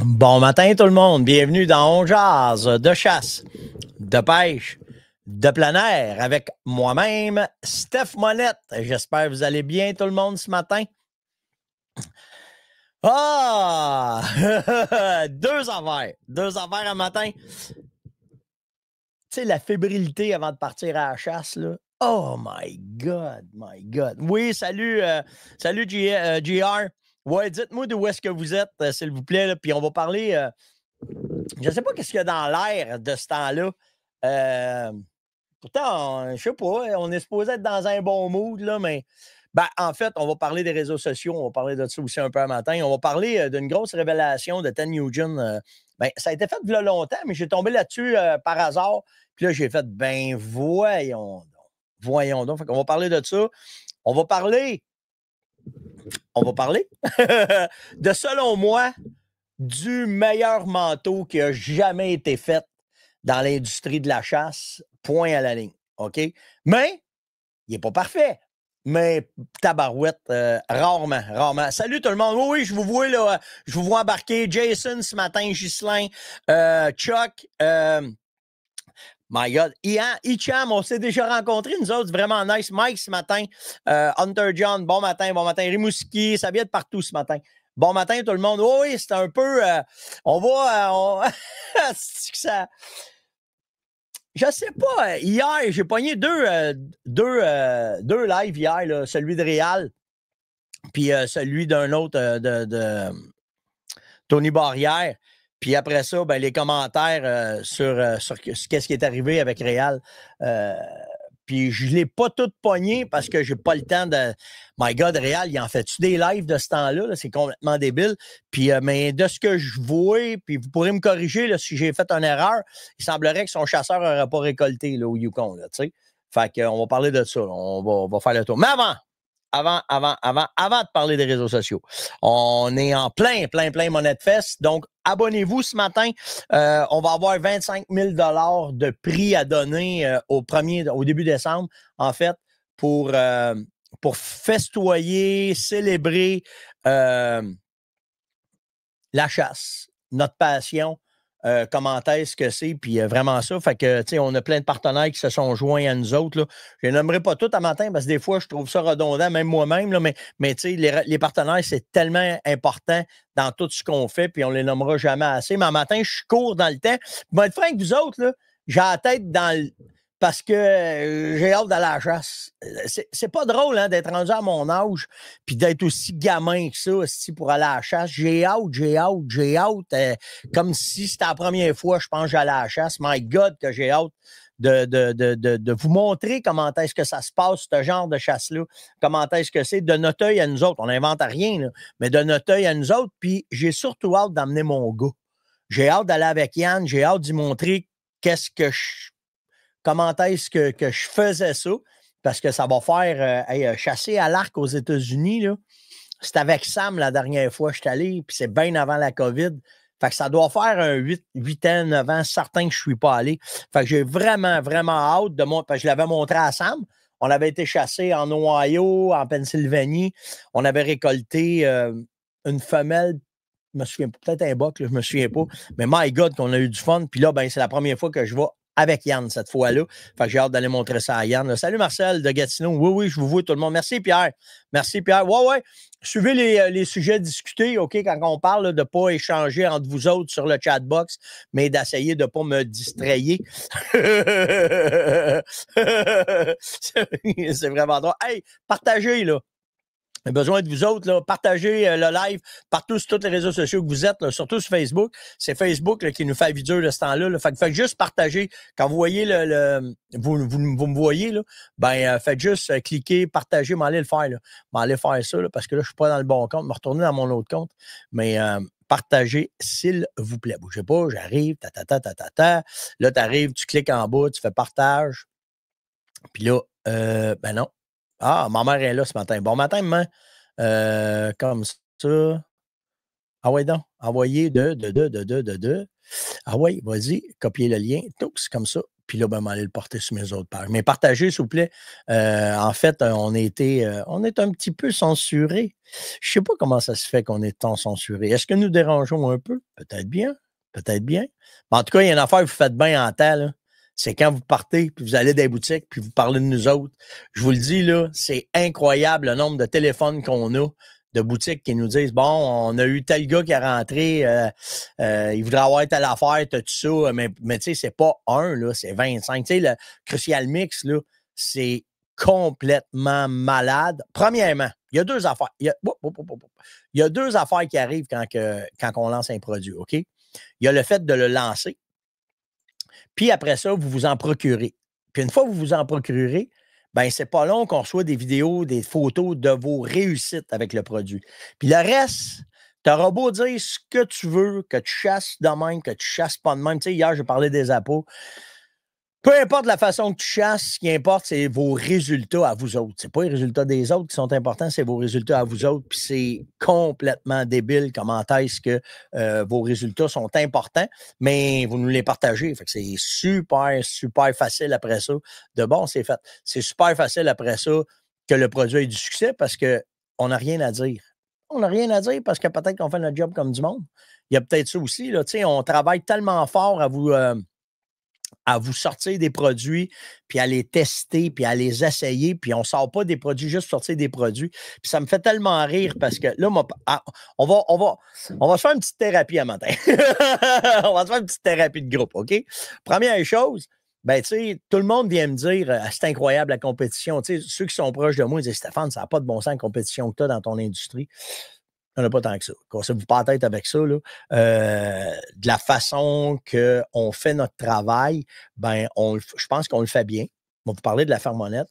Bon matin tout le monde, bienvenue dans On Jase de chasse, de pêche, de plein air avec moi-même, Steph Monette. J'espère que vous allez bien tout le monde ce matin. Ah! Deux affaires un matin. Tu sais, la fébrilité avant de partir à la chasse, là. Oh my God, my God. Oui, salut JR. Ouais, dites-moi d'où est-ce que vous êtes, s'il vous plaît, là. Puis on va parler... je ne sais pas qu'est-ce qu'il y a dans l'air de ce temps-là. Pourtant, je ne sais pas, on est supposé être dans un bon mood, là, mais en fait, on va parler des réseaux sociaux, on va parler de ça aussi un peu un matin. On va parler d'une grosse révélation de Ted Nugent. Ça a été fait il y a longtemps, mais j'ai tombé là-dessus par hasard. Puis là, j'ai fait, voyons donc. Voyons donc. Fait qu'on va parler de ça. On va parler de, selon moi, du meilleur manteau qui a jamais été fait dans l'industrie de la chasse, point à la ligne, OK? Mais, il n'est pas parfait. Mais, tabarouette, rarement. Salut tout le monde. Oui, je vous vois là, je vous vois embarquer. Jason ce matin, Ghislain, Chuck, my God, Ian, Icham, on s'est déjà rencontrés, nous autres, vraiment nice. Mike ce matin, Hunter John, bon matin. Rimouski, ça vient de partout ce matin. Bon matin tout le monde. Oui, c'est un peu, on va, ça... Je sais pas. Hier, j'ai pogné deux lives hier, là, celui de Réal, puis celui d'un autre de Tony Barrière. Puis après ça, les commentaires sur qu'est-ce qui est arrivé avec Réal. Puis je ne l'ai pas tout pogné parce que j'ai pas le temps de... My God, Réal, il en fait-tu des lives de ce temps-là? Là? C'est complètement débile. Puis, mais de ce que je vois, puis vous pourrez me corriger là, si j'ai fait une erreur, il semblerait que son chasseur n'aurait pas récolté là, au Yukon. Là, fait qu'on va parler de ça. Là. On va faire le tour. Mais avant de parler des réseaux sociaux. On est en plein Money Fest. Donc, abonnez-vous ce matin. On va avoir 25 000 $ de prix à donner au début décembre, en fait, pour festoyer, célébrer la chasse, notre passion. Comment est-ce que c'est, puis vraiment ça. Fait que, tu sais, on a plein de partenaires qui se sont joints à nous autres. Là. Je les nommerai pas tous à matin parce que des fois, je trouve ça redondant, même moi-même. Là, mais tu sais, les partenaires, c'est tellement important dans tout ce qu'on fait, puis on les nommera jamais assez. Mais à matin, je cours dans le temps. Moi, être franc avec vous autres, là, j'ai la tête dans le... Parce que j'ai hâte d'aller à la chasse. C'est pas drôle hein, d'être rendu à mon âge puis d'être aussi gamin que ça aussi, pour aller à la chasse. J'ai hâte. Comme si c'était la première fois, je pense, que j'allais à la chasse. My God, que j'ai hâte de vous montrer comment est-ce que ça se passe, ce genre de chasse-là. Comment est-ce que c'est de notre œil à nous autres. On n'invente rien, là, mais de notre œil à nous autres. Puis j'ai surtout hâte d'emmener mon gars. J'ai hâte d'aller avec Yann. J'ai hâte d'y montrer comment est-ce que je faisais ça, parce que ça va faire chasser à l'arc aux États-Unis. Là. C'était avec Sam la dernière fois que je suis allé, puis c'est bien avant la COVID. Fait que ça doit faire un 8 ans, 9 ans, certain que je ne suis pas allé. Fait que j'ai vraiment hâte de moi, parce que je l'avais montré à Sam. On avait été chassé en Ohio, en Pennsylvanie. On avait récolté une femelle, je me souviens peut-être un boc, là, je me souviens pas. Mais my God, qu'on a eu du fun. Puis là, c'est la première fois que je vais avec Yann cette fois-là. Fait que j'ai hâte d'aller montrer ça à Yann. Là. Salut Marcel de Gatineau. Oui, je vous vois tout le monde. Merci Pierre. Ouais. Suivez les sujets discutés, OK, quand on parle là, de ne pas échanger entre vous autres sur le chatbox, mais d'essayer de ne pas me distrayer. C'est vraiment drôle. Hey, partagez, là. J'ai besoin de vous autres, là, partagez le live partout sur tous les réseaux sociaux que vous êtes, là, surtout sur Facebook. C'est Facebook là, qui nous fait vidéo de ce temps-là. Là. Fait que juste partager. Quand vous voyez vous me voyez, là, faites juste cliquer, partager, m'allez le faire. M'allez faire ça, là, parce que là, je suis pas dans le bon compte. Me retourner dans mon autre compte. Mais partagez, s'il vous plaît. Bougez pas, j'arrive, Là, tu arrives, tu cliques en bas, tu fais partage. Puis là, non. Ah, ma mère est là ce matin. Bon matin, maman. Comme ça. Ah ouais, donc. Envoyer de. Ah ouais, vas-y, copier le lien. Tous, comme ça. Puis là, ben, on va aller le porter sur mes autres pages. Mais partagez, s'il vous plaît. En fait, on est un petit peu censurés. Je ne sais pas comment ça se fait qu'on est tant censurés. Est-ce que nous dérangeons un peu? Peut-être bien. Peut-être bien. Mais en tout cas, il y a une affaire que vous faites bien en temps, là. C'est quand vous partez, puis vous allez dans les boutiques, puis vous parlez de nous autres. Je vous le dis, là, c'est incroyable le nombre de téléphones qu'on a, de boutiques qui nous disent, bon, on a eu tel gars qui est rentré, il voudrait avoir telle affaire, tout ça, mais tu sais, c'est pas un, là, c'est 25. Tu sais, le Crucial Mix, là, c'est complètement malade. Premièrement, il y a deux affaires. Il y a deux affaires qui arrivent quand on lance un produit, OK? Il y a le fait de le lancer, puis après ça, vous vous en procurez. Puis une fois que vous vous en procurez, ben c'est pas long qu'on reçoit des vidéos, des photos de vos réussites avec le produit. Puis le reste, t'auras beau dire ce que tu veux, que tu chasses de même, que tu chasses pas de même. Tu sais, hier, je parlais des appos. Peu importe la façon que tu chasses, ce qui importe, c'est vos résultats à vous autres. C'est pas les résultats des autres qui sont importants, c'est vos résultats à vous autres. Puis c'est complètement débile comment est-ce que vos résultats sont importants, mais vous nous les partagez. Fait que c'est super, super facile après ça. De bon, c'est fait. C'est super facile après ça que le produit ait du succès parce qu'on n'a rien à dire. On n'a rien à dire parce que peut-être qu'on fait notre job comme du monde. Il y a peut-être ça aussi. Là, on travaille tellement fort à vous sortir des produits, puis à les tester, puis à les essayer, puis on ne sort pas des produits, juste sortir des produits. Puis ça me fait tellement rire parce que là, on va se faire une petite thérapie à matin. On va se faire une petite thérapie de groupe, OK? Première chose, ben, tu sais, tout le monde vient me dire, c'est incroyable la compétition. Tu sais, ceux qui sont proches de moi, ils disent, Stéphane, ça n'a pas de bon sens la compétition que tu as dans ton industrie. Il n'y en a pas tant que ça. Cassez-vous pas la tête avec ça. Là. De la façon qu'on fait notre travail, ben, je pense qu'on le fait bien. On va vous parler de la fermonnette.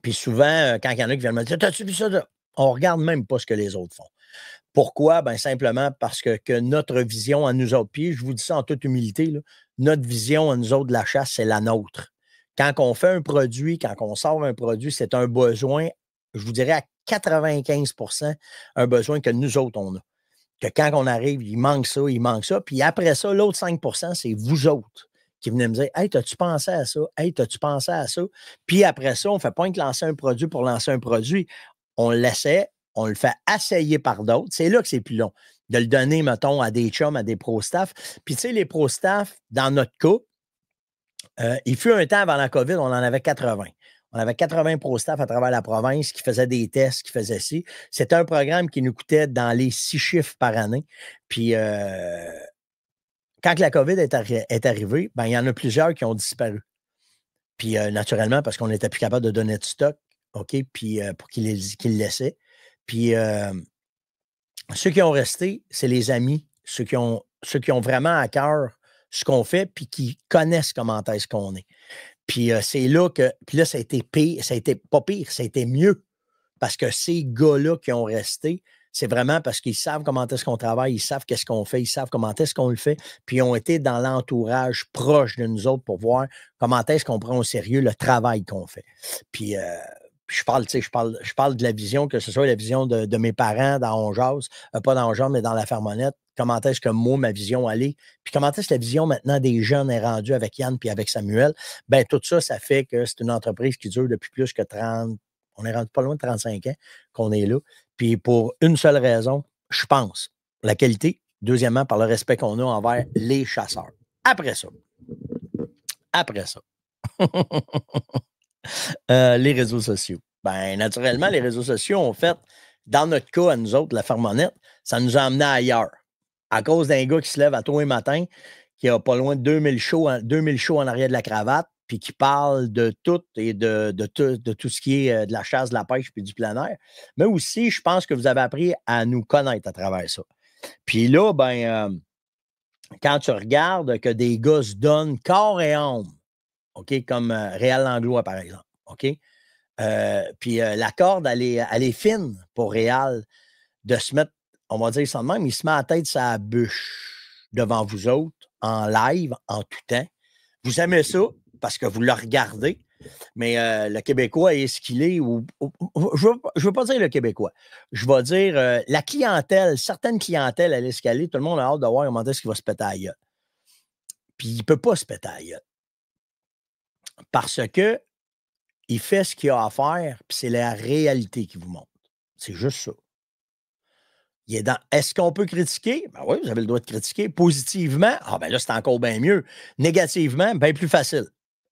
Puis souvent, quand il y en a qui viennent me dire, t'as-tu vu ça? On ne regarde même pas ce que les autres font. Pourquoi? Ben, simplement parce que notre vision à nous autres, puis je vous dis ça en toute humilité, là, notre vision à nous autres de la chasse, c'est la nôtre. Quand on fait un produit, quand on sort un produit, c'est un besoin, je vous dirais à 95 un besoin que nous autres, on a. Que quand on arrive, il manque ça, il manque ça. Puis après ça, l'autre 5 c'est vous autres qui venez me dire, hey, t'as-tu pensé à ça? Hey, t'as-tu pensé à ça? Puis après ça, on ne fait pas que lancer un produit pour lancer un produit. On l'essaie, on le fait essayer par d'autres. C'est là que c'est plus long. De le donner, mettons, à des chums, à des pro-staff. Puis tu sais, les pro-staff, dans notre cas, il fut un temps avant la COVID, on en avait 80. On avait 80 pro-staff à travers la province qui faisaient des tests, qui faisaient ci. C'était un programme qui nous coûtait dans les 6 chiffres par année. Puis, quand la COVID est arrivée, ben, il y en a plusieurs qui ont disparu. Puis, naturellement, parce qu'on n'était plus capable de donner de stock, OK, puis pour qu'ils le laissaient. Puis, ceux qui ont resté, c'est les amis, ceux qui ont vraiment à cœur ce qu'on fait, puis qui connaissent comment est-ce qu'on est. Puis c'est là que. Puis là, ça a été pire. Ça a été pas pire, ça a été mieux. Parce que ces gars-là qui ont resté, c'est vraiment parce qu'ils savent comment est-ce qu'on travaille, ils savent qu'est-ce qu'on fait, ils savent comment est-ce qu'on le fait. Puis ils ont été dans l'entourage proche de nous autres pour voir comment est-ce qu'on prend au sérieux le travail qu'on fait. Puis je parle, tu sais, je parle de la vision, que ce soit la vision de mes parents dans On Jase, pas dans On Jase, mais dans la Fermonnette. Comment est-ce que moi, ma vision allait, puis comment est-ce que la vision maintenant des jeunes est rendue avec Yann puis avec Samuel. Ben tout ça, ça fait que c'est une entreprise qui dure depuis plus que 30, on est rendu pas loin de 35 ans qu'on est là. Puis pour une seule raison, je pense, la qualité. Deuxièmement, par le respect qu'on a envers les chasseurs. Après ça, les réseaux sociaux. Ben, naturellement, les réseaux sociaux ont fait, dans notre cas, à nous autres, la Fermonnette, ça nous a amenés ailleurs. À cause d'un gars qui se lève à tous les matins, qui a pas loin de 2000 shows en arrière de la cravate, puis qui parle de tout et de tout ce qui est de la chasse, de la pêche puis du plein air. Mais aussi, je pense que vous avez appris à nous connaître à travers ça. Puis là, ben, quand tu regardes que des gars se donnent corps et âme, OK, comme Réal Langlois, par exemple, OK? Puis la corde, elle est fine pour Réal de se mettre, on va dire ça de même, il se met la tête sa bûche devant vous autres, en live, en tout temps. Vous aimez ça parce que vous le regardez, mais le Québécois est ce qu'il est. Je ne veux pas dire le Québécois. Je vais dire la clientèle, certaines clientèles à l'escalier, tout le monde a hâte de voir comment est-ce qu'il va se péter à la gueule. Puis il ne peut pas se péter à la gueule. Parce que il fait ce qu'il a à faire, puis c'est la réalité qui vous montre. C'est juste ça. Il est dans est-ce qu'on peut critiquer? Ben oui, vous avez le droit de critiquer. Positivement, ah ben là, c'est encore bien mieux. Négativement, bien plus facile.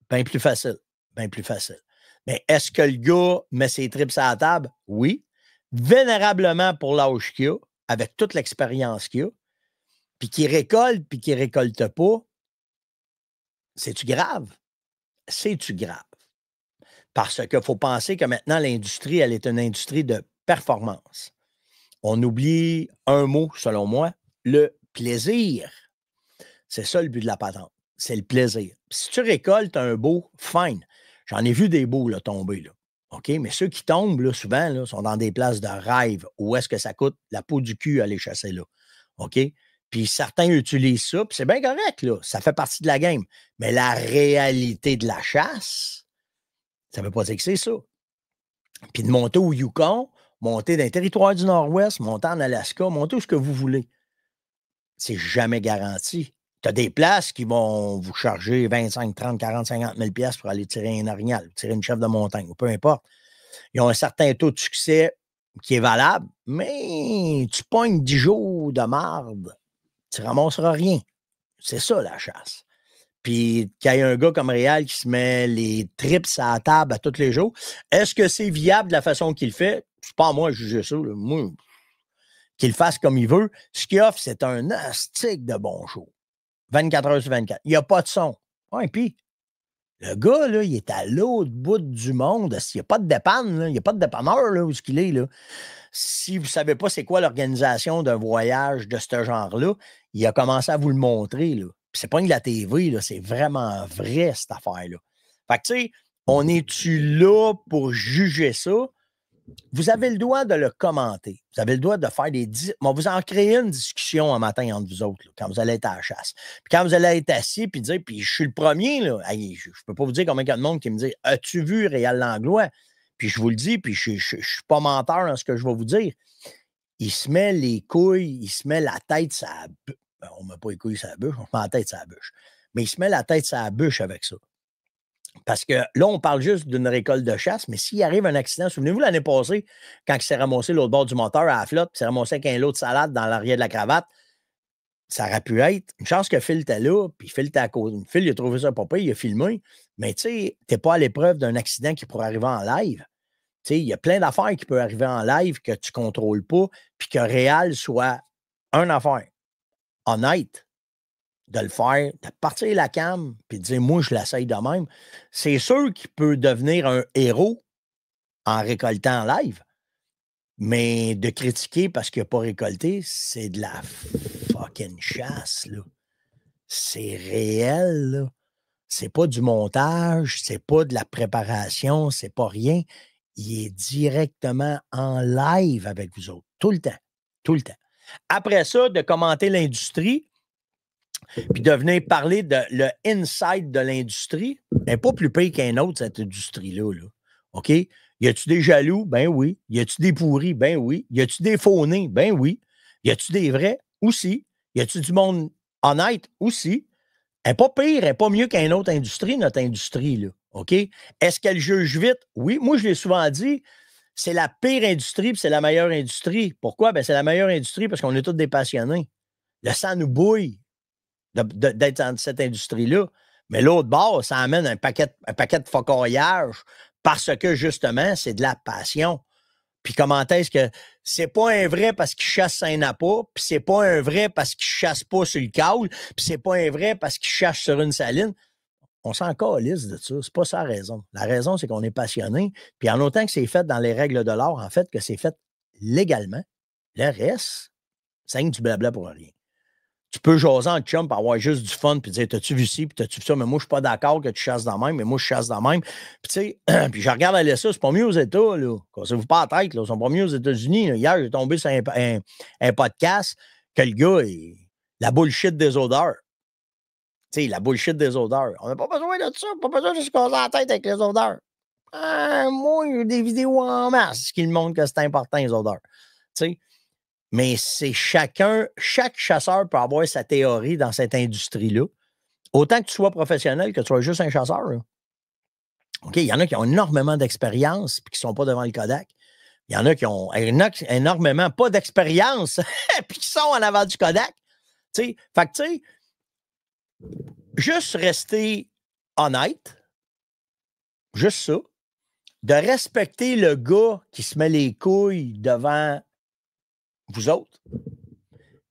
Bien plus facile. Bien plus facile. Mais est-ce que le gars met ses tripes à la table? Oui. Vénérablement pour l'âge qu'il a, avec toute l'expérience qu'il a, puis qu'il récolte, puis qu'il récolte pas, c'est-tu grave? C'est-tu grave? Parce qu'il faut penser que maintenant, l'industrie, elle est une industrie de performance. On oublie un mot, selon moi, le plaisir. C'est ça le but de la patente. C'est le plaisir. Puis si tu récoltes un beau, fine. J'en ai vu des beaux là, tomber. Là. OK? Mais ceux qui tombent, là, souvent, là, sont dans des places de rêve où est-ce que ça coûte la peau du cul à les chasser là. OK? Puis certains utilisent ça, puis c'est bien correct, là. Ça fait partie de la game. Mais la réalité de la chasse, ça ne veut pas dire que c'est ça. Puis de monter au Yukon, monter dans les territoires du Nord-Ouest, monter en Alaska, monter où ce que vous voulez. C'est jamais garanti. Tu as des places qui vont vous charger 25, 30, 40, 50 000 pièces pour aller tirer un orignal, tirer une chèvre de montagne, ou peu importe. Ils ont un certain taux de succès qui est valable, mais tu pognes 10 jours de marde, tu ne ramasseras rien. C'est ça, la chasse. Puis qu'il y ait un gars comme Réal qui se met les trips à la table à tous les jours, est-ce que c'est viable de la façon qu'il fait? C'est pas à moi de juger ça. Là. Moi, qu'il fasse comme il veut. Ce qu'il offre, c'est un astique de bon show. 24 heures sur 24. Il n'y a pas de son. Ouais, puis, le gars, là, il est à l'autre bout du monde. Il n'y a pas de dépanne, là. Il n'y a pas de dépanneur là, où ce qu'il est. Là. Si vous ne savez pas c'est quoi l'organisation d'un voyage de ce genre-là, il a commencé à vous le montrer. Là. Puis c'est pas de la TV, là, c'est vraiment vrai, cette affaire-là. Fait que, tu sais, on est-tu là pour juger ça? Vous avez le droit de le commenter. Vous avez le droit de faire des... Bon, vous en créez une discussion un matin entre vous autres, là, quand vous allez être à la chasse. Puis quand vous allez être assis, puis dire, puis je suis le premier, là, hey, je ne peux pas vous dire combien il y a de monde qui me dit « As-tu vu Réal Langlois? » Puis je vous le dis, puis je ne suis pas menteur dans ce que je vais vous dire. Il se met les couilles, il se met la tête sur la bûche. Ben, on ne met pas les couilles sur la bûche, on met la tête sur la bûche. Mais il se met la tête sur la bûche avec ça. Parce que là, on parle juste d'une récolte de chasse, mais s'il arrive un accident, souvenez-vous l'année passée, quand il s'est ramassé l'autre bord du moteur à la flotte, puis il s'est ramassé avec un lot de salade dans l'arrière de la cravate, ça aurait pu être une chance que Phil était là, puis Phil était à côté. Phil, il a trouvé ça pas pire, il a filmé, mais tu sais, t'es pas à l'épreuve d'un accident qui pourrait arriver en live. Tu sais, il y a plein d'affaires qui peuvent arriver en live que tu ne contrôles pas, puis que Réal soit une affaire honnête de le faire, de partir la cam, puis de dire, moi, je l'essaye de même. C'est sûr qu'il peut devenir un héros en récoltant en live, mais de critiquer parce qu'il n'a pas récolté, c'est de la fucking chasse, là. C'est réel, là. C'est pas du montage, c'est pas de la préparation, c'est pas rien. Il est directement en live avec vous autres, tout le temps, tout le temps. Après ça, de commenter l'industrie, puis de venir parler de le inside de l'industrie, n'est pas plus pire qu'un autre, cette industrie-là. Là. OK? Y a-tu des jaloux? Ben oui. Y a-tu des pourris? Ben oui. Y a-tu des faux-nés? Ben oui. Y a-tu des vrais? Aussi. Y a-tu du monde honnête? Aussi. Elle n'est pas pire, elle n'est pas mieux qu'une autre industrie, notre industrie. Là. OK? Est-ce qu'elle juge vite? Oui. Moi, je l'ai souvent dit, c'est la pire industrie puis c'est la meilleure industrie. Pourquoi? Ben, c'est la meilleure industrie parce qu'on est tous des passionnés. Le sang nous bouille d'être dans cette industrie-là. Mais l'autre bord, ça amène un paquet de focoyage parce que, justement, c'est de la passion. Puis comment est-ce que c'est pas un vrai parce qu'il chasse Saint-Napa, puis c'est pas un vrai parce qu'il chasse pas sur le caule, puis c'est pas un vrai parce qu'il chasse sur une saline. On s'en calisse de ça. C'est pas ça la raison. La raison, c'est qu'on est passionné. Puis en autant que c'est fait dans les règles de l'art, en fait, que c'est fait légalement, le reste, c'est du blabla pour rien. Tu peux jaser en chum pour avoir juste du fun puis dire t'as-tu vu ci puis t'as-tu vu ça, mais moi je suis pas d'accord que tu chasses dans même, mais moi je chasse dans même. Puis tu sais, puis je regarde aller ça, c'est pas mieux aux États, là. Cassez-vous pas la tête, là. Ils sont pas mieux aux États-Unis. Là. Hier, j'ai tombé sur un podcast que le gars la bullshit des odeurs. Tu sais, la bullshit des odeurs. On n'a pas besoin de ça, pas besoin de se casser la tête avec les odeurs. Moi, il y a des vidéos en masse qui me montrent que c'est important, les odeurs. Tu sais. Mais c'est chaque chasseur peut avoir sa théorie dans cette industrie-là. Autant que tu sois professionnel que tu sois juste un chasseur. Là. OK, il y en a qui ont énormément d'expérience et qui ne sont pas devant le Kodak. Il y en a qui ont énormément pas d'expérience puis qui sont en avant du Kodak. T'sais, fait que, tu sais, juste rester honnête, juste ça, de respecter le gars qui se met les couilles devant vous autres,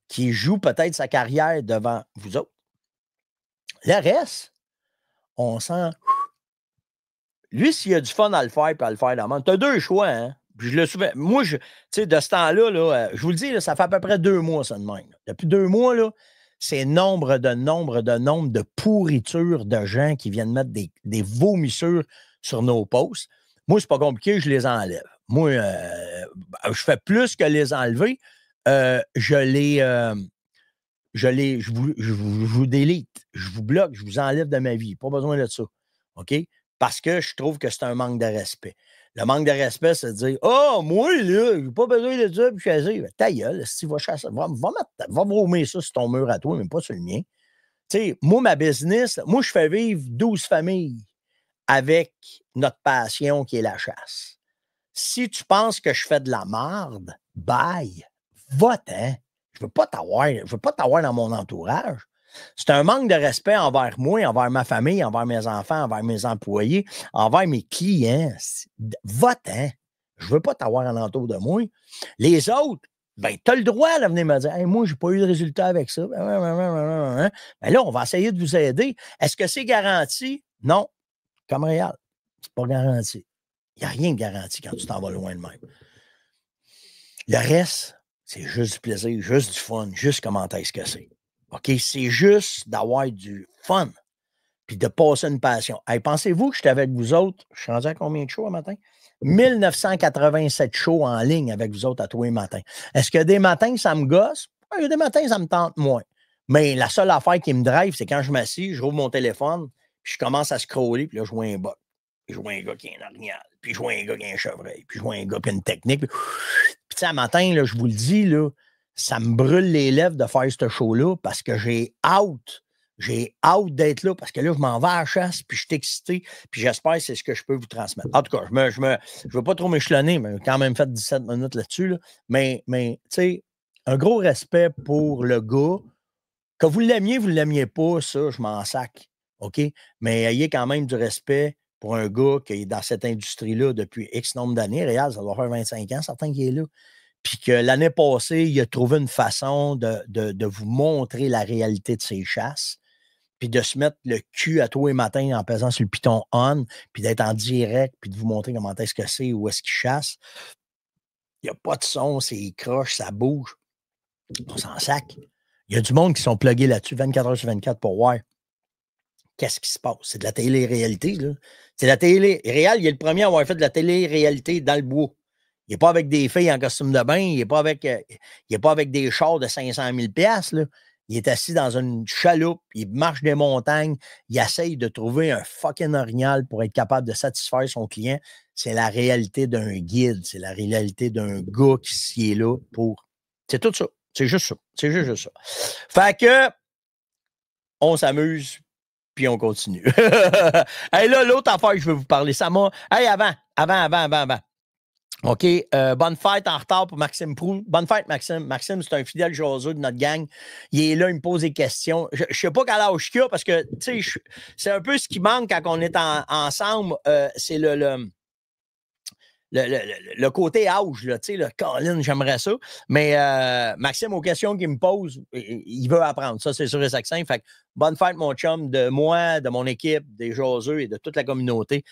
qui joue peut-être sa carrière devant vous autres. Le reste, on sent. Lui, s'il a du fun à le faire et à le faire d'amende, tu as deux choix, hein? Puis je le souvent. Moi, tu sais, de ce temps-là, là, je vous le dis, là, ça fait à peu près 2 mois, ça de même. Là. Depuis 2 mois, là, c'est nombre de pourritures de gens qui viennent mettre des vomissures sur nos posts. Moi, c'est pas compliqué, je les enlève. Moi, je fais plus que les enlever. Je vous délite, je vous bloque, je vous enlève de ma vie. Pas besoin de ça. OK? Parce que je trouve que c'est un manque de respect. Le manque de respect, c'est de dire oh, moi, là, j'ai pas besoin de ça, puis chasser. Ta gueule, si tu vas chasser, va vomir ça sur ton mur à toi, mais pas sur le mien. Tu sais, moi, ma business, moi, je fais vivre 12 familles avec notre passion qui est la chasse. Si tu penses que je fais de la merde, bye, va-t'en. Je veux pas t'avoir dans mon entourage. C'est un manque de respect envers moi, envers ma famille, envers mes enfants, envers mes employés, envers mes clients. Va-t'en. Je veux pas t'avoir alentour de moi. Les autres, ben, tu as le droit de venir me dire hey, moi, j'ai pas eu de résultat avec ça. Ben là, on va essayer de vous aider. Est-ce que c'est garanti? Non. Comme réel. C'est pas garanti. Il n'y a rien de garanti quand tu t'en vas loin de même. Le reste, c'est juste du plaisir, juste du fun, juste comment est-ce que c'est. OK? C'est juste d'avoir du fun puis de passer une passion. Hey, pensez-vous que j'étais avec vous autres? Je suis rendu à combien de shows un matin? 1987 shows en ligne avec vous autres à tous les matins. Est-ce que des matins, ça me gosse? Il y a des matins, ça me tente moins. Mais la seule affaire qui me drive, c'est quand je m'assis, je rouvre mon téléphone, puis je commence à scroller, puis là, je vois un bug. Puis je vois un gars qui est un orignal, puis je vois un gars qui a un chevreuil, puis je vois un gars qui a une technique. Puis tu sais, à matin, là, je vous le dis, là, ça me brûle les lèvres de faire ce show-là parce que j'ai hâte d'être là parce que là, je m'en vais à la chasse, puis je suis excité, puis j'espère que c'est ce que je peux vous transmettre. En tout cas, je ne veux pas trop m'échelonner, mais j'ai quand même fait 17 minutes là-dessus. Là. Mais tu sais, un gros respect pour le gars. Que vous l'aimiez pas, ça, je m'en sac. OK? Mais ayez quand même du respect pour un gars qui est dans cette industrie-là depuis X nombre d'années. Réal, ça doit faire 25 ans, certain qu'il est là. Puis que l'année passée, il a trouvé une façon de vous montrer la réalité de ses chasses, puis de se mettre le cul à tous les matins en pesant sur le piton on, puis d'être en direct, puis de vous montrer comment est-ce que c'est, où est-ce qu'il chasse. Il n'y a pas de son, c'est croche, ça bouge. On s'en sac. Il y a du monde qui sont plugués là-dessus 24 heures sur 24 pour voir qu'est-ce qui se passe. C'est de la télé-réalité, là. C'est de la télé-réalité. Il est le premier à avoir fait de la télé-réalité dans le bois. Il n'est pas avec des filles en costume de bain. Il n'est pas avec des chars de 500 000 $, là. Il est assis dans une chaloupe. Il marche des montagnes. Il essaye de trouver un fucking orignal pour être capable de satisfaire son client. C'est la réalité d'un guide. C'est la réalité d'un gars qui s'y est là pour... C'est tout ça. C'est juste ça. C'est juste ça. Fait que on s'amuse, puis on continue. Hey, là, l'autre affaire que je veux vous parler, ça m'a... Hey, avant. OK, bonne fête en retard pour Maxime Proulx. Bonne fête, Maxime. Maxime, c'est un fidèle jaseux de notre gang. Il est là, il me pose des questions. Je ne sais pas quel âge qu'il a, parce que, tu sais, c'est un peu ce qui manque quand on est ensemble, c'est le côté âge, là, tu sais, le Colin, j'aimerais ça. Mais Maxime, aux questions qu'il me pose, il veut apprendre. Ça, c'est sûr et certain. Fait que bonne fête, mon chum, de moi, de mon équipe, des jaseux et de toute la communauté.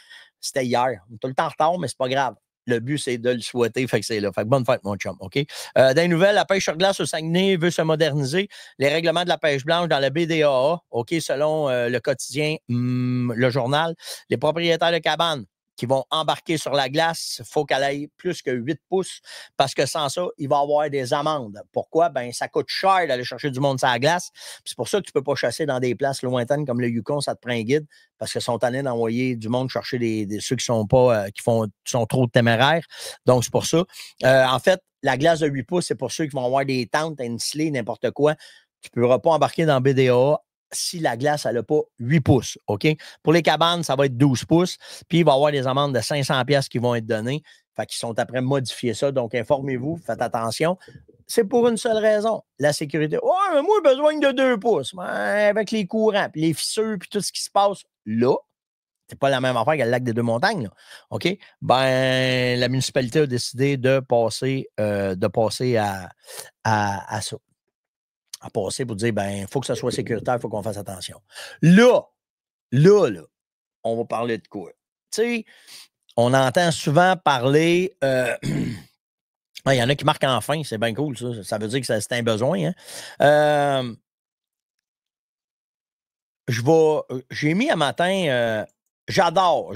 C'était hier. On est tout le temps en retard, mais c'est pas grave. Le but, c'est de le souhaiter. Fait que c'est là. Fait que bonne fête, mon chum. OK? Dans les nouvelles, la pêche sur glace au Saguenay veut se moderniser. Les règlements de la pêche blanche dans la BDAA, OK, selon le quotidien, le journal, les propriétaires de cabanes qui vont embarquer sur la glace, il faut qu'elle aille plus que 8 pouces parce que sans ça, il va y avoir des amendes. Pourquoi? Ben, ça coûte cher d'aller chercher du monde sur la glace. C'est pour ça que tu ne peux pas chasser dans des places lointaines comme le Yukon, ça te prend un guide parce qu'ils sont tannés d'envoyer du monde chercher ceux qui sont pas, qui sont trop téméraires. Donc, c'est pour ça. En fait, la glace de 8 pouces, c'est pour ceux qui vont avoir des tentes, un slé, n'importe quoi. Tu ne pourras pas embarquer dans BDA si la glace, elle n'a pas 8 pouces, OK? Pour les cabanes, ça va être 12 pouces, puis il va y avoir des amendes de 500 pièces qui vont être données, fait qu'ils sont après modifier ça, donc informez-vous, faites attention. C'est pour une seule raison, la sécurité. Ouais, mais moi, j'ai besoin de 2 pouces. Ben, avec les courants, puis les fissures, puis tout ce qui se passe là, c'est pas la même affaire que le lac des Deux-Montagnes, là. OK? Ben, la municipalité a décidé de passer à ça. À passer pour dire, ben, il faut que ça soit sécuritaire, il faut qu'on fasse attention. Là, on va parler de quoi? Tu sais, on entend souvent parler. Il y en a qui marquent enfin, c'est bien cool, ça. Ça veut dire que c'est un besoin. Hein? J'ai mis un matin. J'adore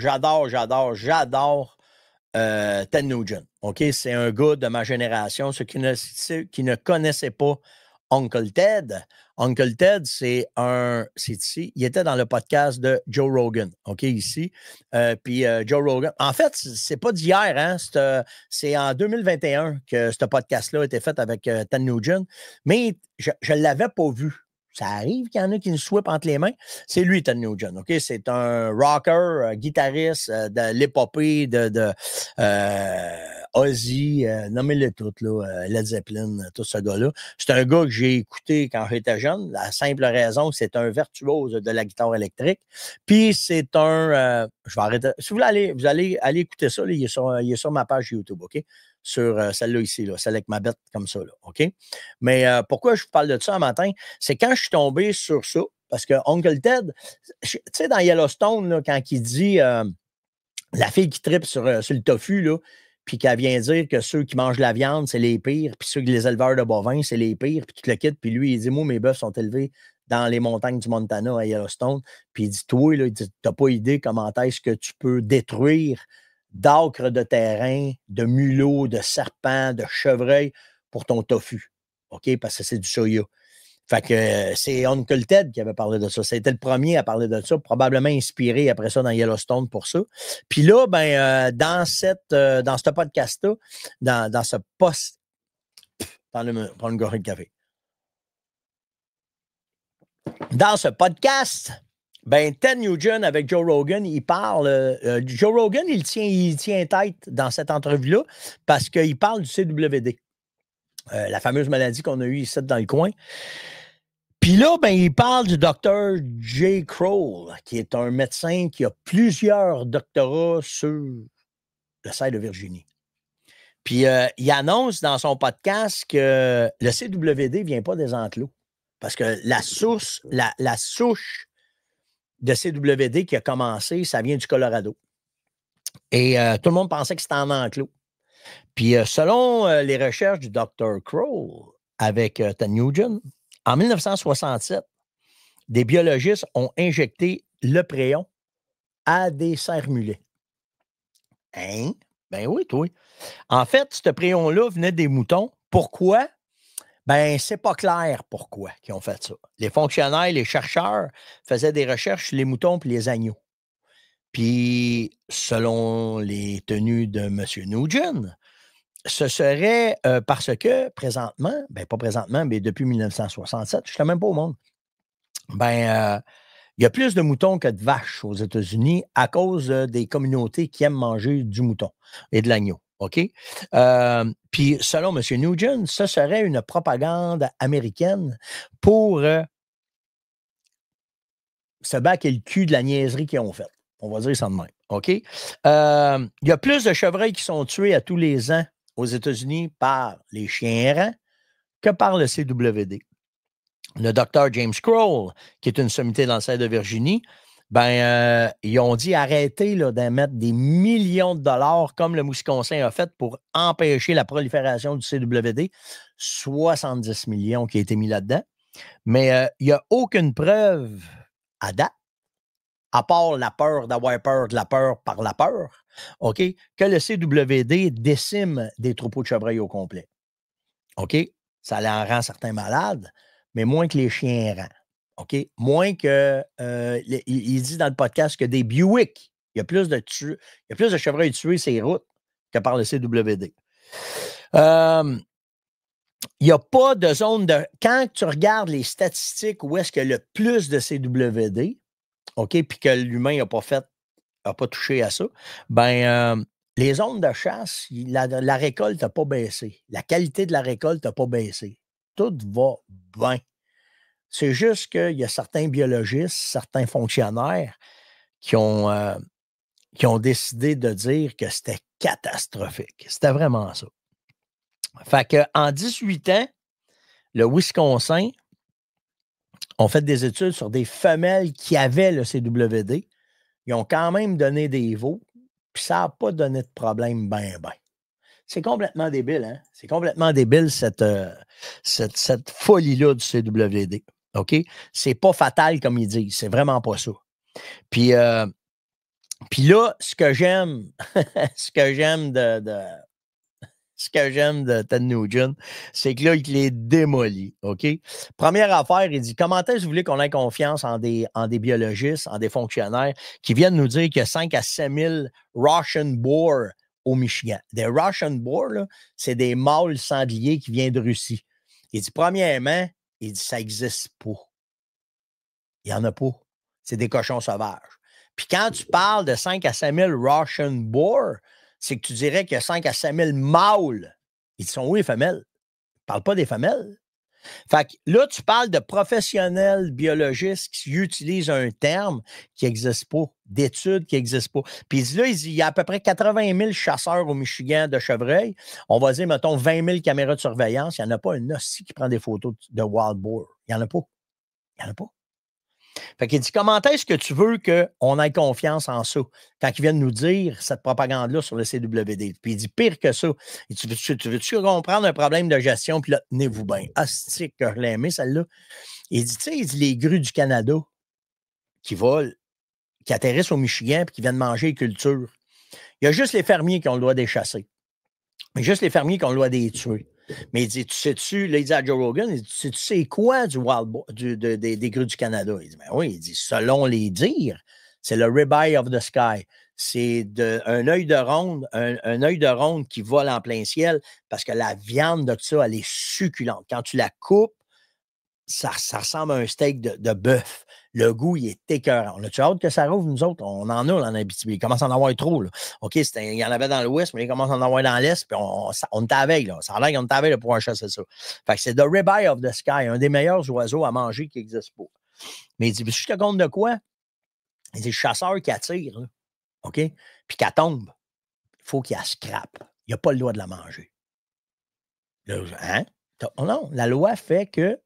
Ted Nugent. OK? C'est un gars de ma génération. Ceux qui ne connaissaient pas Uncle Ted. Uncle Ted, c'est ici. Il était dans le podcast de Joe Rogan. OK, ici. Puis Joe Rogan. En fait, c'est pas d'hier, hein? C'est en 2021 que ce podcast-là a été fait avec Ted Nugent. Mais je ne l'avais pas vu. Ça arrive qu'il y en a qui nous sweepent entre les mains. C'est lui, Ted Nugent. OK? C'est un rocker, guitariste de l'épopée de Ozzy, nommez-le tout, là, Led Zeppelin, tout ce gars-là. C'est un gars que j'ai écouté quand j'étais jeune. La simple raison que c'est un virtuose de la guitare électrique. Puis c'est un... je vais arrêter. Si vous allez aller écouter ça, là, il est sur ma page YouTube, OK? Sur celle-là ici, là, celle avec ma bête comme ça, là, OK? Mais pourquoi je vous parle de ça un matin? C'est quand je suis tombé sur ça, parce que Uncle Ted, tu sais, dans Yellowstone, là, quand il dit la fille qui tripe sur le tofu, là, puis qu'elle vient dire que ceux qui mangent la viande, c'est les pires, puis ceux qui les éleveurs de bovins, c'est les pires, puis tout le kit, puis lui, il dit, moi, mes bœufs sont élevés dans les montagnes du Montana à Yellowstone, puis il dit, toi, là, t'as pas idée comment est-ce que tu peux détruire d'acres de terrain, de mulots, de serpents, de chevreuils pour ton tofu. OK? Parce que c'est du soya. Fait que c'est Uncle Ted qui avait parlé de ça. C'était le premier à parler de ça, probablement inspiré après ça dans Yellowstone pour ça. Puis là, dans ce podcast-là, dans ce post. Prends une gorgée de café. Dans ce podcast, Ted Nugent avec Joe Rogan, il parle. Joe Rogan, il tient tête dans cette entrevue-là parce qu'il parle du CWD. La fameuse maladie qu'on a eue ici dans le coin. Puis là, il parle du docteur Jay Kroll, qui est un médecin qui a plusieurs doctorats sur le site de Virginie. Puis il annonce dans son podcast que le CWD ne vient pas des enclos. Parce que la souche de CWD qui a commencé, ça vient du Colorado. Et tout le monde pensait que c'était en enclos. Puis selon les recherches du Dr. Kroll avec Ted Nugent, en 1967, des biologistes ont injecté le préon à des cerfs-mulets. Hein? Ben oui, toi. En fait, ce préon-là venait des moutons. Pourquoi? Ben, c'est pas clair pourquoi ils ont fait ça. Les fonctionnaires, les chercheurs faisaient des recherches sur les moutons et les agneaux. Puis, selon les tenues de M. Nugent, ce serait parce que présentement, pas présentement, mais depuis 1967, je ne suis même pas au monde, il y a plus de moutons que de vaches aux États-Unis à cause des communautés qui aiment manger du mouton et de l'agneau. OK? Puis, selon M. Nugent, ce serait une propagande américaine pour se battre le cul de la niaiserie qu'ils ont faite. On va dire ça de même. OK? Il y a plus de chevreuils qui sont tués à tous les ans aux États-Unis par les chiens errants que par le CWD. Le docteur James Kroll, qui est une sommité dans le site de Virginie, ils ont dit arrêtez d'émettre des millions de dollars comme le Wisconsin a fait pour empêcher la prolifération du CWD. 70 millions qui ont été mis là-dedans. Mais il n'y a aucune preuve à date, à part la peur d'avoir peur de la peur par la peur, OK, que le CWD décime des troupeaux de chevreuils au complet. OK? Ça en rend certains malades, mais moins que les chiens errants. OK? Moins que, il dit dans le podcast que des Buick, il y a plus de chevreuils tués sur les routes que par le CWD. il n'y a pas de zone de... Quand tu regardes les statistiques où est-ce qu'il y a le plus de CWD, OK, puis que l'humain n'a pas touché à ça, ben les zones de chasse, la récolte n'a pas baissé. La qualité de la récolte n'a pas baissé. Tout va bien. C'est juste qu'il y a certains biologistes, certains fonctionnaires qui ont décidé de dire que c'était catastrophique. C'était vraiment ça. Fait qu'en 18 ans, le Wisconsin ont fait des études sur des femelles qui avaient le CWD. Ils ont quand même donné des veaux, puis ça n'a pas donné de problème ben. C'est complètement débile, hein? C'est complètement débile, cette folie-là du CWD. OK? C'est pas fatal, comme ils disent. C'est vraiment pas ça. Puis là, ce que j'aime, ce que j'aime de Ted Nugent, c'est que là, il les démolit. OK? Première affaire, il dit comment est-ce que vous voulez qu'on ait confiance en des biologistes, en des fonctionnaires qui viennent nous dire qu'il y a 5 à 7 000 Russian Boar au Michigan. Des Russian Boar, là, c'est des mâles sangliers qui viennent de Russie. Il dit premièrement, il dit ça n'existe pas. Il n'y en a pas. C'est des cochons sauvages. Puis quand tu parles de 5 à 7 000 Russian Boar, c'est que tu dirais qu'il y a 5 à 7 000 mâles. Ils sont où les femelles? Tu ne parles pas des femelles. Fait que là, tu parles de professionnels biologistes qui utilisent un terme qui n'existe pas, d'études qui n'existent pas. Puis là, il y a à peu près 80 000 chasseurs au Michigan de chevreuils. On va dire, mettons, 20 000 caméras de surveillance. Il n'y en a pas un hostie qui prend des photos de wild boar. Il n'y en a pas. Il n'y en a pas. Fait qu'il dit, comment est-ce que tu veux qu'on ait confiance en ça quand ils viennent nous dire cette propagande-là sur le CWD? Puis il dit, pire que ça. Et tu veux-tu comprendre un problème de gestion? Puis là, tenez-vous bien. Astique, que je l'ai aimé, celle-là. Il dit, tu sais, les grues du Canada qui volent, qui atterrissent au Michigan puis qui viennent manger les cultures. Il y a juste les fermiers qui ont le droit de les chasser. Mais juste les fermiers qui ont le droit de les tuer. Mais il dit, tu sais-tu, là, il dit à Joe Rogan, il dit, tu sais quoi du des grues du Canada? Il dit, ben oui, il dit, selon les dires, c'est le ribeye of the sky. C'est un œil de ronde, un œil de ronde qui vole en plein ciel parce que la viande de ça, elle est succulente. Quand tu la coupes, ça ressemble à un steak de bœuf. Le goût, il est écœurant. On a-tu hâte que ça rouvre, nous autres? On en a en Abitibi. Il commence à en avoir trop. Là. OK, il y en avait dans l'Ouest, mais il commence à en avoir dans l'Est, puis on est à la veille. Là. Ça a l'air qu'on est à la veille pour pouvoir chasser ça. Fait que c'est the ribeye of the sky, un des meilleurs oiseaux à manger qui n'existe pas. Mais il dit, je te compte de quoi? Il dit, le chasseur qui attire, là, OK, puis qu'elle tombe, il faut qu'il la scrape. Il n'a pas le droit de la manger. Là, hein? Oh non, la loi fait que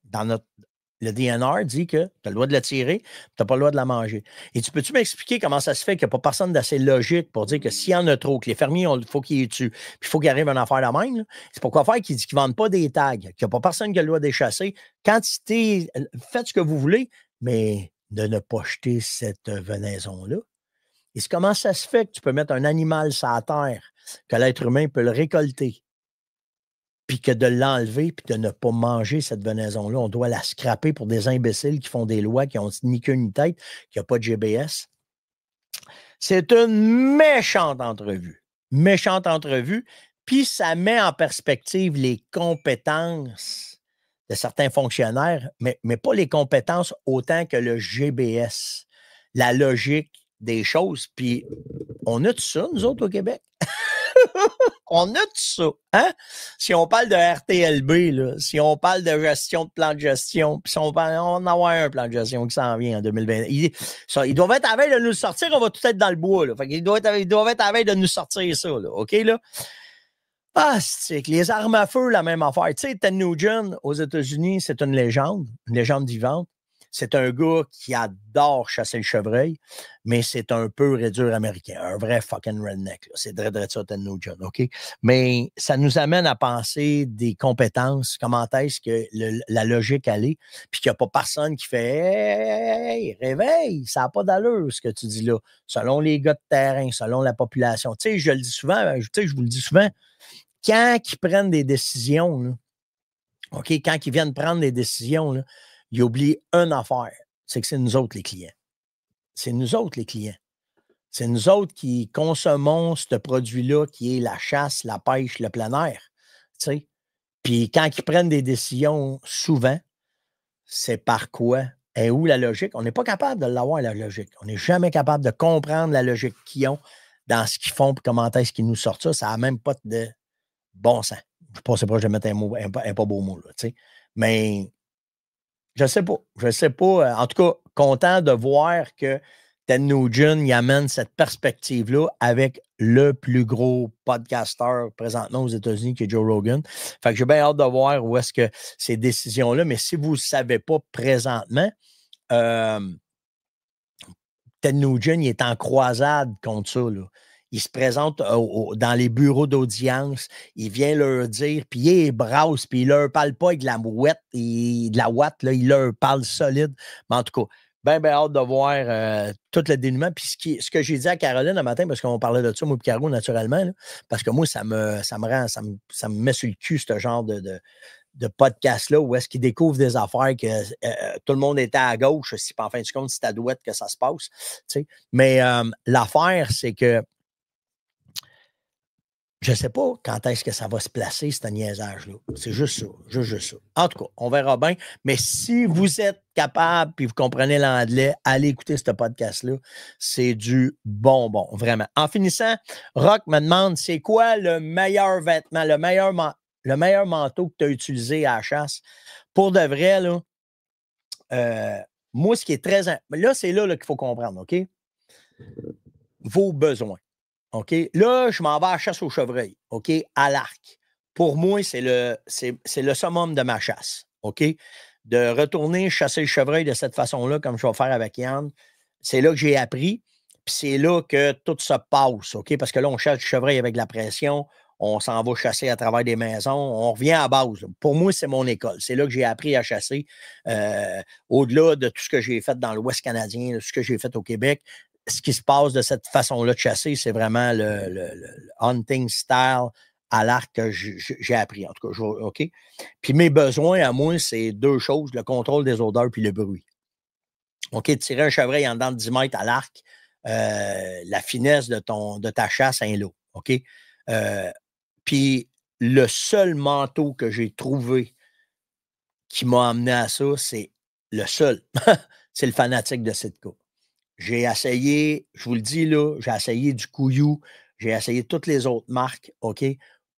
le DNR dit que tu as le droit de la tirer, tu n'as pas le droit de la manger. Et tu peux-tu m'expliquer comment ça se fait qu'il n'y a pas personne d'assez logique pour dire que s'il y en a trop, que les fermiers, il faut qu'ils les tuent, puis il faut qu'il arrive une affaire de même, c'est pourquoi faire qu'ils ne vendent pas des tags, qu'il n'y a pas personne qui a le droit de les chasser. Quantité, faites ce que vous voulez, mais de ne pas jeter cette venaison-là. Et comment ça se fait que tu peux mettre un animal sur la terre, que l'être humain peut le récolter, puis que de l'enlever, puis de ne pas manger cette venaison-là, on doit la scraper pour des imbéciles qui font des lois qui n'ont ni queue ni tête, qui n'ont pas de GBS. C'est une méchante entrevue. Méchante entrevue. Puis ça met en perspective les compétences de certains fonctionnaires, mais pas les compétences autant que le GBS, la logique des choses. Puis on a tout ça, nous autres, au Québec. On a tout ça. Hein? Si on parle de RTLB, là, si on parle de gestion de plan de gestion, puis si on va en avoir un plan de gestion qui s'en vient en 2020. Ils doivent être à veille de nous sortir, on va tout être dans le bois. Là. Fait qu'ils doivent être à veille de nous sortir ça. Là. OK, là? Ah, c'est que les armes à feu, la même affaire. Tu sais, Ted Nugent, aux États-Unis, c'est une légende vivante. C'est un gars qui adore chasser le chevreuil, mais c'est un peu réduire américain, un vrai fucking redneck. Là. C'est très ça, Ted Nugent, OK? Mais ça nous amène à penser des compétences, comment est-ce que la logique allait, puis qu'il n'y a pas personne qui fait Hey, réveille, ça n'a pas d'allure ce que tu dis là, selon les gars de terrain, selon la population. Tu sais, je le dis souvent, je vous le dis souvent, quand ils prennent des décisions, là, OK, quand ils viennent prendre des décisions, là, ils oublient une affaire, c'est que c'est nous autres les clients. C'est nous autres les clients. C'est nous autres qui consommons ce produit-là qui est la chasse, la pêche, le plein air. Tu sais, Puis quand ils prennent des décisions, souvent, c'est par quoi? Et où la logique? On n'est pas capable de l'avoir, la logique. On n'est jamais capable de comprendre la logique qu'ils ont dans ce qu'ils font et comment est-ce qu'ils nous sortent ça. Ça n'a même pas de bon sens. Je ne pensais pas que je vais mettre un pas beau mot, là, tu sais. Mais je ne sais pas. Je ne sais pas. En tout cas, content de voir que Ted Nugent y amène cette perspective-là avec le plus gros podcasteur présentement aux États-Unis qui est Joe Rogan. Fait que j'ai bien hâte de voir où est-ce que ces décisions-là, mais si vous ne savez pas présentement, Ted Nugent il est en croisade contre ça, là. Il se présente dans les bureaux d'audience, il vient leur dire, puis il brasse, puis il leur parle pas avec de la mouette et de la ouate, là, il leur parle solide. Mais en tout cas, bien hâte de voir tout le dénouement. Puis ce que j'ai dit à Caroline un matin, parce qu'on parlait de ça, moi et Caro, naturellement, là, parce que moi, ça me met sur le cul, ce genre de podcast-là, où est-ce qu'ils découvrent des affaires que tout le monde était à gauche, si en fin de compte, c'est à droite que ça se passe. T'sais. Mais l'affaire, c'est que je ne sais pas quand est-ce que ça va se placer, ce niaisage-là. C'est juste ça. Juste ça. En tout cas, on verra bien. Mais si vous êtes capable et vous comprenez l'anglais, allez écouter ce podcast-là. C'est du bonbon, vraiment. En finissant, Rock me demande, c'est quoi le meilleur vêtement, le meilleur manteau que tu as utilisé à la chasse? Pour de vrai, là, moi, ce qui est très... Là, c'est là qu'il faut comprendre, OK? Vos besoins. OK? Là, je m'en vais à la chasse au chevreuil, OK? À l'arc. Pour moi, c'est le summum de ma chasse, OK? De retourner chasser le chevreuil de cette façon-là, comme je vais faire avec Yann, c'est là que j'ai appris, puis c'est là que tout se passe, OK? Parce que là, on chasse le chevreuil avec de la pression, on s'en va chasser à travers des maisons, on revient à base. Pour moi, c'est mon école. C'est là que j'ai appris à chasser. Au-delà de tout ce que j'ai fait dans l'Ouest canadien, tout ce que j'ai fait au Québec, ce qui se passe de cette façon-là de chasser, c'est vraiment le hunting style à l'arc que j'ai appris. En tout cas, OK? Puis mes besoins à moi, c'est deux choses, le contrôle des odeurs puis le bruit. OK? Tirer un chevreuil en dedans de 10 mètres à l'arc, la finesse de ta chasse, un lot. OK? Puis le seul manteau que j'ai trouvé qui m'a amené à ça, c'est le seul. C'est le fanatique de Sitka. J'ai essayé, je vous le dis là, j'ai essayé du Couillou, j'ai essayé toutes les autres marques, OK?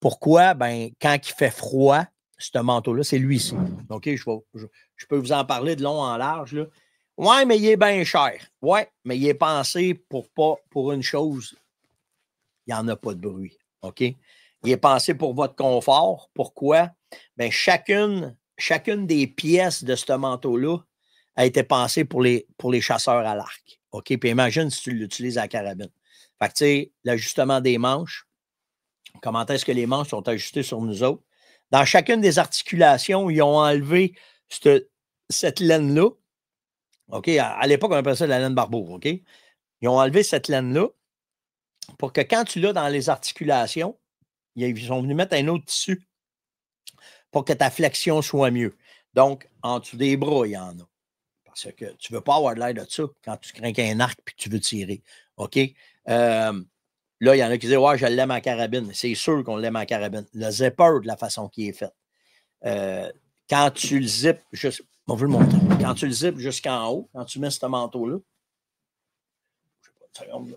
Pourquoi? Ben, quand il fait froid, ce manteau-là, c'est lui-ci. OK? Je peux vous en parler de long en large, là. Ouais, mais il est bien cher. Ouais, mais il est pensé pour une chose, il n'y en a pas de bruit. OK? Il est pensé pour votre confort. Pourquoi? Bien, chacune des pièces de ce manteau-là a été pensée pour les chasseurs à l'arc. OK? Puis imagine si tu l'utilises à la carabine. Fait que, tu sais, l'ajustement des manches, comment est-ce que les manches sont ajustées sur nous autres? Dans chacune des articulations, ils ont enlevé cette laine-là. OK? À l'époque, on appelait ça la laine barbeau. OK? Ils ont enlevé cette laine-là pour que quand tu l'as dans les articulations, ils sont venus mettre un autre tissu pour que ta flexion soit mieux. Donc, en dessous des bras, il y en a. Parce que tu ne veux pas avoir de l'air de ça quand tu crains un arc et que tu veux tirer. OK? Là, il y en a qui disent ouais, je l'aime en carabine. C'est sûr qu'on l'aime en carabine. Le zipper, de la façon qui est fait. Quand tu le zippes, on veut le montrer. Quand tu le zippes jusqu'en haut, quand tu mets ce manteau-là, je sais pas, une seconde, là.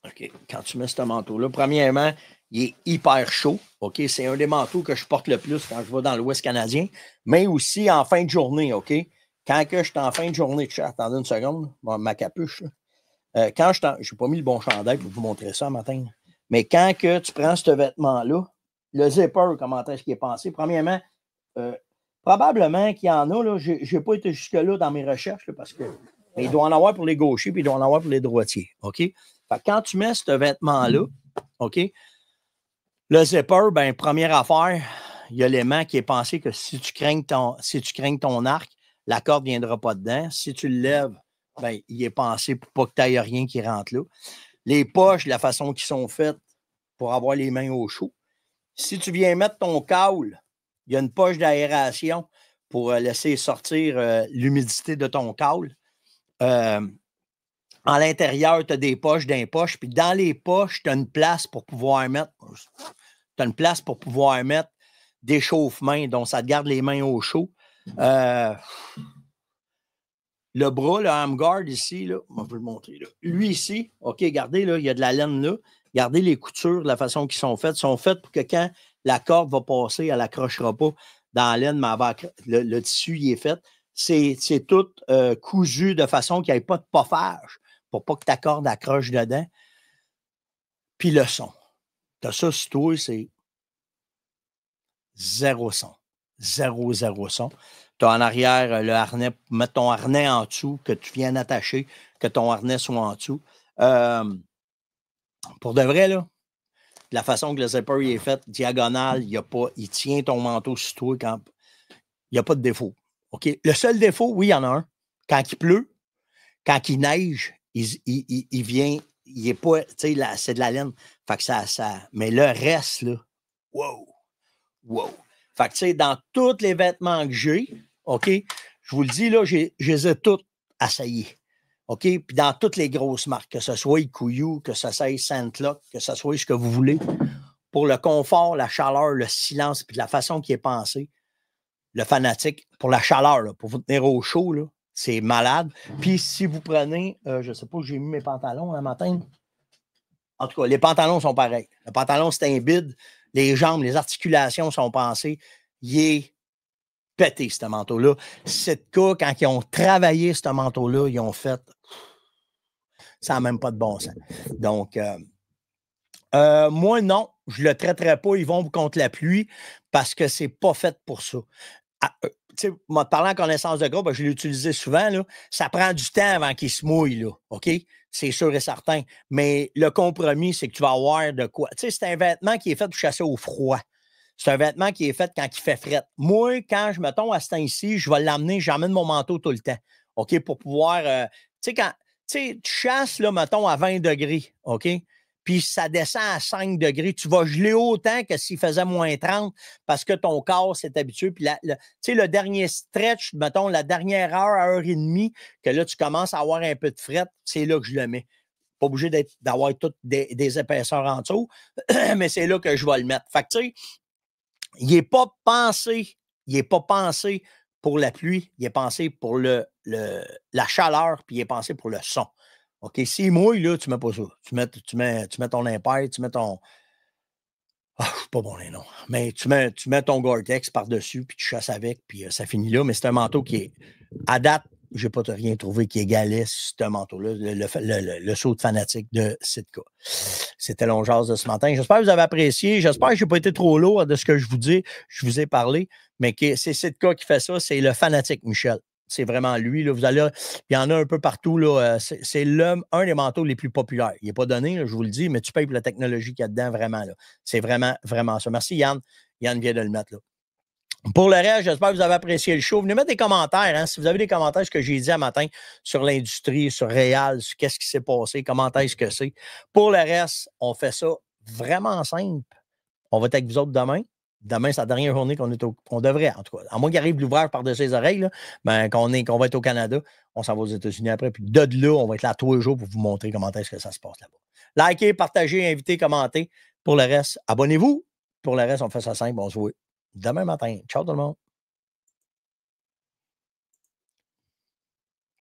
OK. Quand tu mets ce manteau-là, premièrement, il est hyper chaud. OK? C'est un des manteaux que je porte le plus quand je vais dans l'Ouest canadien, mais aussi en fin de journée. OK? Quand que je suis en fin de journée, attendez une seconde, ma capuche. Quand je n'ai pas mis le bon chandail pour vous montrer ça matin. Mais quand que tu prends ce vêtement-là, le zipper, comment est-ce qu'il est pensé? Premièrement, probablement qu'il y en a, là, je n'ai pas été jusque-là dans mes recherches, là, parce que il doit en avoir pour les gauchers puis il doit en avoir pour les droitiers. OK? Fait que quand tu mets ce vêtement-là, OK, le zipper, ben, première affaire, il y a l'aimant qui est pensé que si tu craignes ton arc, la corde ne viendra pas dedans. Si tu le lèves, ben, il est pensé pour pas que tu n'aies rien qui rentre là. Les poches, la façon qu'ils sont faites pour avoir les mains au chaud. Si tu viens mettre ton caule, il y a une poche d'aération pour laisser sortir l'humidité de ton caule. En l'intérieur, tu as des poches dans les poches. Puis dans les poches, tu as une place pour pouvoir mettre d'échauffement, donc ça te garde les mains au chaud. Le bras, le arm guard ici, là, on va vous le montrer. Là. Lui ici, OK, regardez, là, il y a de la laine là. Regardez les coutures, de la façon qu'ils sont faites pour que quand la corde va passer, elle n'accrochera pas dans la laine, mais le tissu il est fait. C'est tout cousu de façon qu'il n'y ait pas de poffage pour pas que ta corde accroche dedans. Puis le son. T'as ça sur toi, c'est zéro son. Zéro son. Tu as en arrière le harnais, mettre ton harnais en dessous, que tu viennes attacher, que ton harnais soit en dessous. Pour de vrai, là, la façon que le zipper est fait, diagonale, il tient ton manteau sur toi quand il n'y a pas de défaut. OK? Le seul défaut, oui, il y en a un. Quand il pleut, quand il neige, il vient, il est pas, tu sais, c'est de la laine. Fait que ça. Mais le reste, là, wow. Fait que, tu sais, dans tous les vêtements que j'ai, OK, je vous le dis, là, je les ai tous essayés. OK? Puis dans toutes les grosses marques, que ce soit Ikuyu, que ce soit Saint-Loc, que ce soit ce que vous voulez, pour le confort, la chaleur, le silence, puis de la façon qui est pensée, le Fanatic, pour la chaleur, là, pour vous tenir au chaud, là, c'est malade. Puis si vous prenez, je ne sais pas, j'ai mis mes pantalons un matin. En tout cas, les pantalons sont pareils. Le pantalon, c'est un bide. Les jambes, les articulations sont pensées. Il est pété, ce manteau-là. Sitka, quand ils ont travaillé ce manteau-là, ils ont fait. Ça n'a même pas de bon sens. Donc, moi, non, je ne le traiterai pas. Ils vont contre la pluie parce que ce n'est pas fait pour ça. Tu sais, moi, parlant en connaissance de groupe, je l'ai utilisé souvent. Là, ça prend du temps avant qu'il se mouille. Là, OK? C'est sûr et certain. Mais le compromis, c'est que tu vas avoir de quoi. Tu sais, c'est un vêtement qui est fait pour chasser au froid. C'est un vêtement qui est fait quand il fait fret. Moi, quand je me tombe à ce temps-ci, je vais l'amener, j'emmène mon manteau tout le temps. OK? Pour pouvoir. Tu sais, quand tu chasses, là, mettons, à 20 degrés. OK? Puis ça descend à 5 degrés, tu vas geler autant que s'il faisait moins 30 parce que ton corps s'est habitué. Puis le dernier stretch, mettons, la dernière heure et demie, que là, tu commences à avoir un peu de fret, c'est là que je le mets. Pas obligé d'avoir toutes des épaisseurs en dessous, mais c'est là que je vais le mettre. Fait que, tu sais, il n'est pas pensé pour la pluie, il est pensé pour la chaleur, puis il est pensé pour le son. OK, s'il mouille, là, tu ne mets pas ça. Tu mets ton Impair, tu mets ton. Ah, je suis pas bon les noms. Mais tu mets ton Gore-Tex par-dessus, puis tu chasses avec, puis ça finit là. Mais c'est un manteau qui est. À date, je n'ai pas rien trouvé qui égalait ce manteau-là, le saut de fanatique de Sitka. C'était Longeaz de ce matin. J'espère que vous avez apprécié. J'espère que je n'ai pas été trop lourd de ce que je vous ai parlé. Mais c'est Sitka qui fait ça. C'est le fanatique, Michel. C'est vraiment lui. Là, il y en a un peu partout. Là, c'est un des manteaux les plus populaires. Il n'est pas donné, là, je vous le dis, mais tu payes pour la technologie qu'il y a dedans, vraiment. Là. C'est vraiment, vraiment ça. Merci, Yann. Yann vient de le mettre là. Pour le reste, j'espère que vous avez apprécié le show. Venez mettre des commentaires. Hein, si vous avez des commentaires, ce que j'ai dit un matin sur l'industrie, sur Réal, sur qu'est-ce qui s'est passé, comment est-ce que c'est. Pour le reste, on fait ça vraiment simple. On va être avec vous autres demain. Demain, c'est la dernière journée qu'on devrait, en tout cas. À moins qu'il arrive l'ouvrage par-dessus les oreilles, là, ben, qu'on va être au Canada, on s'en va aux États-Unis après. Puis de là, on va être là tous les jours pour vous montrer comment est-ce que ça se passe là-bas. Likez, partagez, invitez, commentez. Pour le reste, abonnez-vous. Pour le reste, on fait ça simple. On se voit demain matin. Ciao tout le monde.